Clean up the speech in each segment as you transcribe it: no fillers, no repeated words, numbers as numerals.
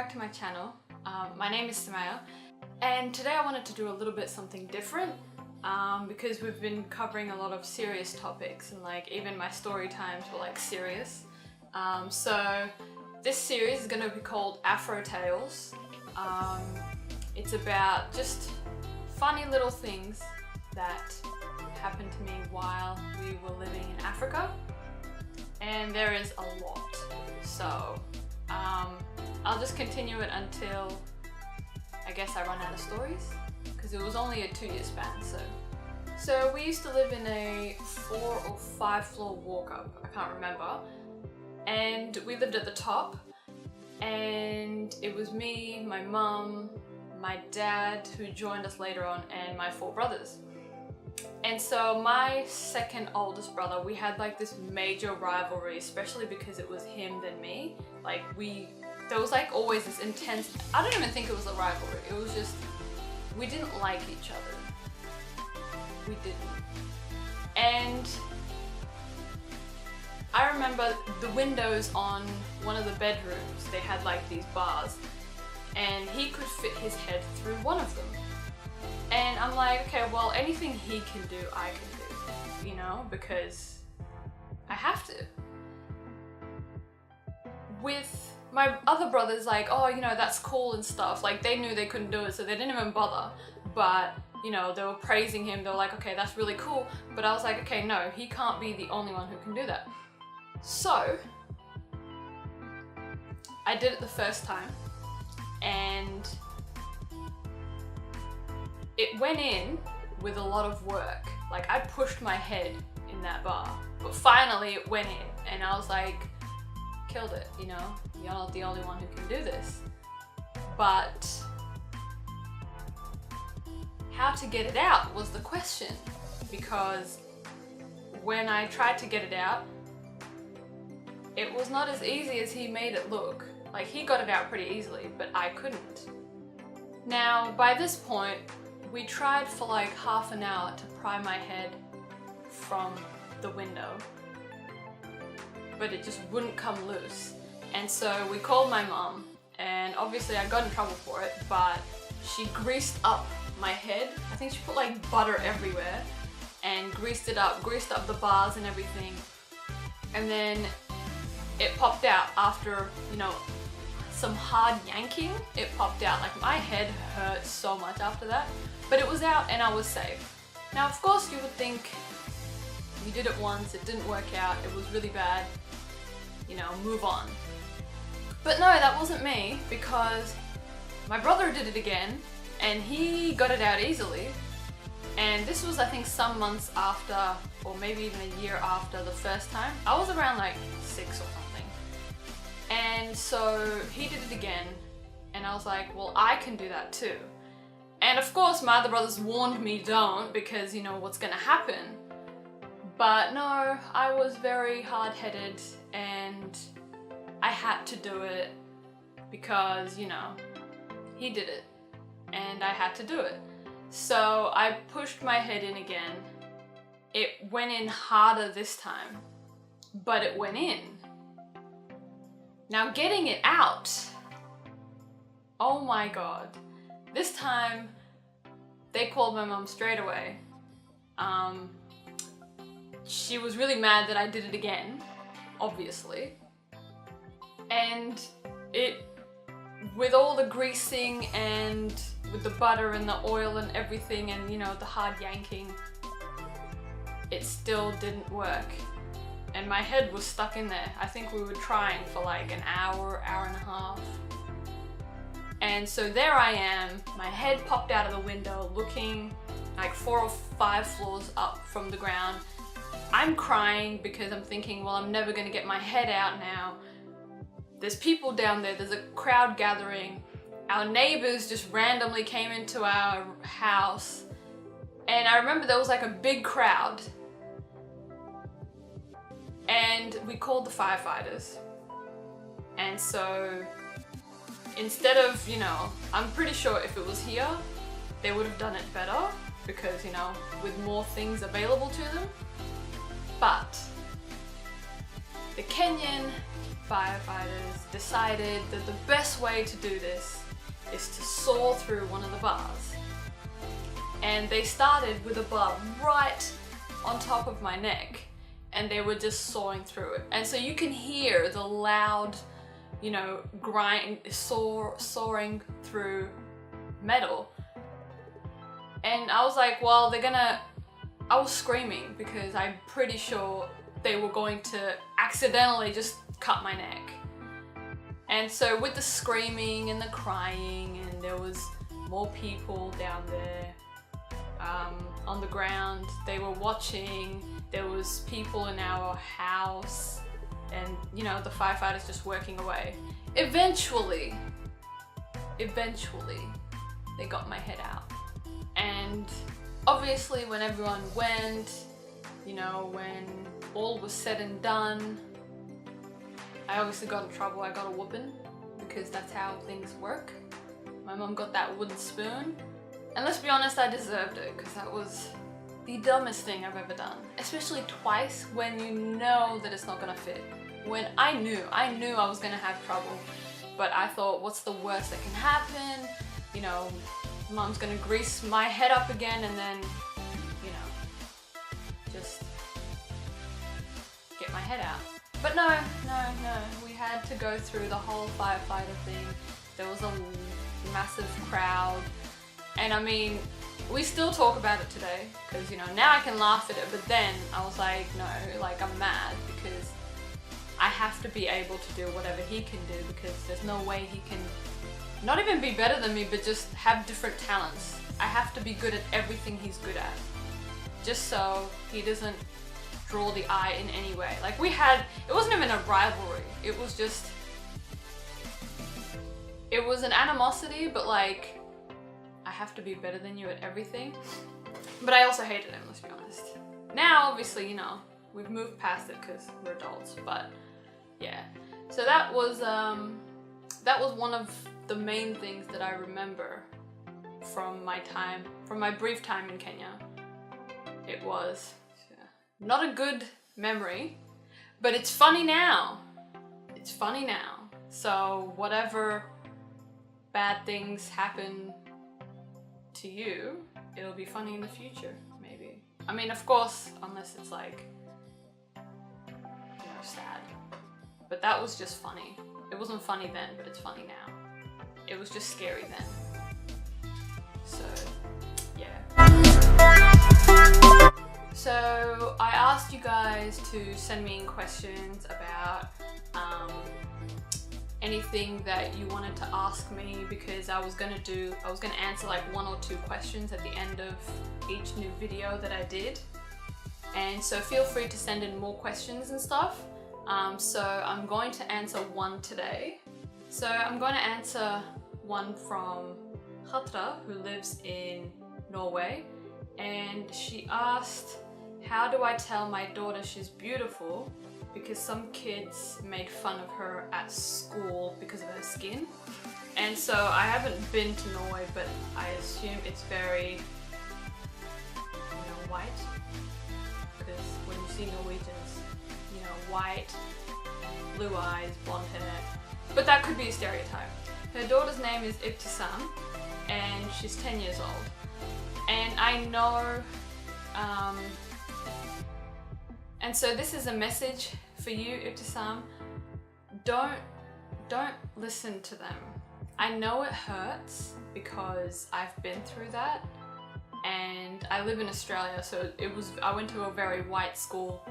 back to my channel. My name is Samaya, and today I wanted to do a little bit something different because we've been covering a lot of serious topics, and like even my story times were like serious. So this series is going to be called Afro Tales. It's about just funny little things that happened to me while we were living in Africa, and there is a lot. So I'll just continue it until I guess I run out of stories, because it was only a 2-year span. So we used to live in a 4 or 5 floor walk up, I can't remember, and we lived at the top, and it was me, my mum, my dad who joined us later on, and my 4 brothers. And so my second oldest brother, we had like this major rivalry, especially because it was him than me. Like there was like always this intense, I don't even think it was a rivalry, it was just, we didn't like each other. We didn't. And I remember the windows on one of the bedrooms, they had like these bars, and he could fit his head through one of them. And I'm like, okay, well, anything he can do, I can do, you know, because I have to. With my other brothers, like, oh, you know, that's cool and stuff. Like, they knew they couldn't do it, so they didn't even bother. But, you know, they were praising him. They were like, okay, that's really cool. But I was like, okay, no, he can't be the only one who can do that. So I did it the first time, and it went in with a lot of work. Like, I pushed my head in that bar, but finally it went in, and I was like, killed it, you know? You're not the only one who can do this. But how to get it out was the question, because when I tried to get it out, it was not as easy as he made it look. Like, he got it out pretty easily, but I couldn't. Now, by this point, we tried for like half an hour to pry my head from the window, but it just wouldn't come loose. And so we called my mom, and obviously I got in trouble for it, but she greased up my head. I think she put like butter everywhere and greased up the bars and everything. And then it popped out after, you know, some hard yanking. It popped out. Like, my head hurt so much after that, but it was out and I was safe. Now, of course, you would think you did it once, it didn't work out, it was really bad, you know, move on. But no, that wasn't me, because my brother did it again and he got it out easily. And this was, I think, some months after, or maybe even a year after the first time. I was around like 6 or something. And so he did it again, and I was like, well, I can do that too. And of course my other brothers warned me don't, because you know what's gonna happen. But no, I was very hard-headed and I had to do it because, you know, he did it and I had to do it. So I pushed my head in again. It went in harder this time, but it went in. Now, getting it out, oh my god. This time, they called my mom straight away. She was really mad that I did it again, obviously. And with all the greasing and with the butter and the oil and everything, and you know, the hard yanking, it still didn't work. And my head was stuck in there. I think we were trying for like an hour, hour and a half. And so there I am, my head popped out of the window, looking like 4 or 5 floors up from the ground. I'm crying because I'm thinking, well, I'm never gonna get my head out now. There's people down there, there's a crowd gathering. Our neighbors just randomly came into our house. And I remember there was like a big crowd. And we called the firefighters. And so instead of, you know, I'm pretty sure if it was here, they would have done it better, because, you know, with more things available to them. But the Kenyan firefighters decided that the best way to do this is to saw through one of the bars. And they started with a bar right on top of my neck, and they were just sawing through it. And so you can hear the loud, you know, sawing through metal. And I was like, well, I was screaming because I'm pretty sure they were going to accidentally just cut my neck. And so with the screaming and the crying, and there was more people down there on the ground, they were watching, there was people in our house, and you know, the firefighters just working away. Eventually, they got my head out. And obviously when everyone went, you know, when all was said and done, I obviously got in trouble. I got a whooping because that's how things work. My mum got that wooden spoon, and let's be honest, I deserved it because that was the dumbest thing I've ever done. Especially twice when you know that it's not gonna fit. When I knew I was gonna have trouble, but I thought, what's the worst that can happen? You know, Mum's gonna grease my head up again and then, you know, just get my head out. But no, we had to go through the whole firefighter thing. There was a massive crowd, and I mean, we still talk about it today, because you know, now I can laugh at it, but then I was like, no, like I'm mad because I have to be able to do whatever he can do, because there's no way he can not even be better than me, but just have different talents. I have to be good at everything he's good at, just so he doesn't draw the eye in any way. Like it wasn't even a rivalry, it was an animosity, but like, I have to be better than you at everything. But I also hated him, let's be honest. Now, obviously, you know, we've moved past it because we're adults, but yeah. So that was one of the main things that I remember from my brief time in Kenya. It was not a good memory, but it's funny now. It's funny now. So whatever bad things happen to you, it'll be funny in the future, maybe. I mean, of course, unless it's like, you know, sad. But that was just funny. It wasn't funny then, but it's funny now. It was just scary then. So, yeah. So I asked you guys to send me in questions about anything that you wanted to ask me, because I was gonna answer like 1 or 2 questions at the end of each new video that I did. And so feel free to send in more questions and stuff. So I'm going to answer one today. So I'm going to answer one from Hatra, who lives in Norway. And she asked, how do I tell my daughter she's beautiful? Because some kids made fun of her at school because of her skin. And so I haven't been to Norway, but I assume it's very, you know, white. Because when you see Norwegians, you know, white, blue eyes, blonde hair. But that could be a stereotype. Her daughter's name is Ibtisam, and she's 10 years old. And I know, and so this is a message for you, Ibtisam. Don't listen to them. I know it hurts because I've been through that, and I live in Australia, so I went to a very white school,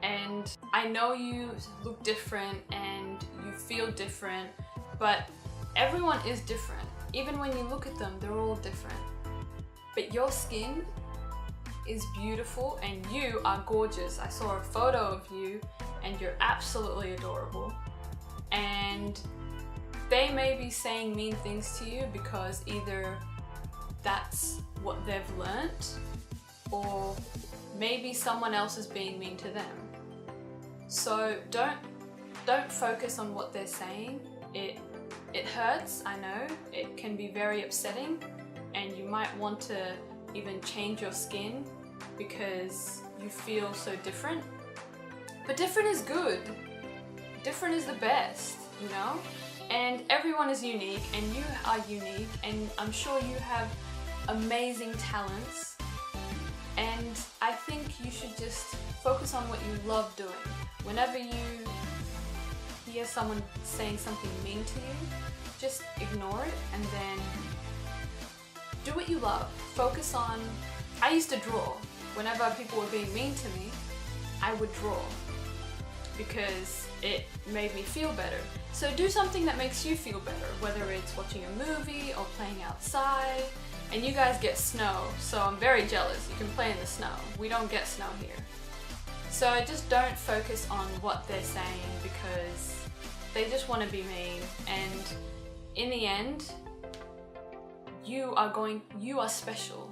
and I know you look different and you feel different, but everyone is different. Even when you look at them, they're all different. But your skin is beautiful and you are gorgeous. I saw a photo of you and you're absolutely adorable. And they may be saying mean things to you because either that's what they've learnt, or maybe someone else is being mean to them. So don't focus on what they're saying. It hurts, I know. It can be very upsetting, and you might want to even change your skin because you feel so different. But different is good. different is the best, you know? And everyone is unique, and you are unique, and I'm sure you have amazing talents. And I think you should just focus on what you love doing. Whenever you hear someone saying something mean to you, just ignore it and then do what you love. Focus on... I used to draw. Whenever people were being mean to me, I would draw because it made me feel better. So do something that makes you feel better, whether it's watching a movie or playing outside. And you guys get snow, so I'm very jealous. You can play in the snow. We don't get snow here. So just don't focus on what they're saying because they just want to be mean. And in the end, you are special.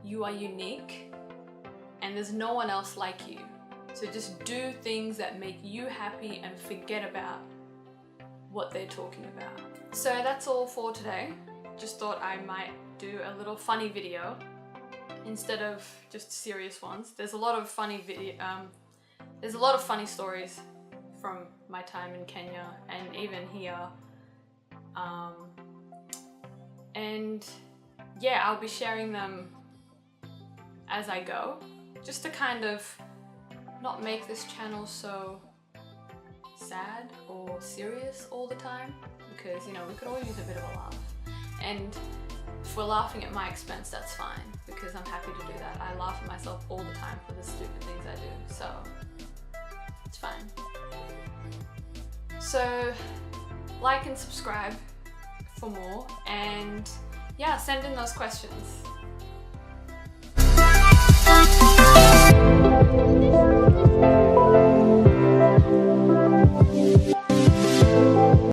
You are unique, and there's no one else like you. So just do things that make you happy and forget about what they're talking about. So that's all for today. Just thought I might do a little funny video instead of just serious ones. There's a lot of funny there's a lot of funny stories from my time in Kenya and even here. And yeah, I'll be sharing them as I go, just to kind of not make this channel so sad or serious all the time, because, you know, we could all use a bit of a laugh. And if we're laughing at my expense, that's fine, because I'm happy to do that. I laugh at myself all the time for the stupid things I do, so it's fine. So like and subscribe for more, and yeah, send in those questions.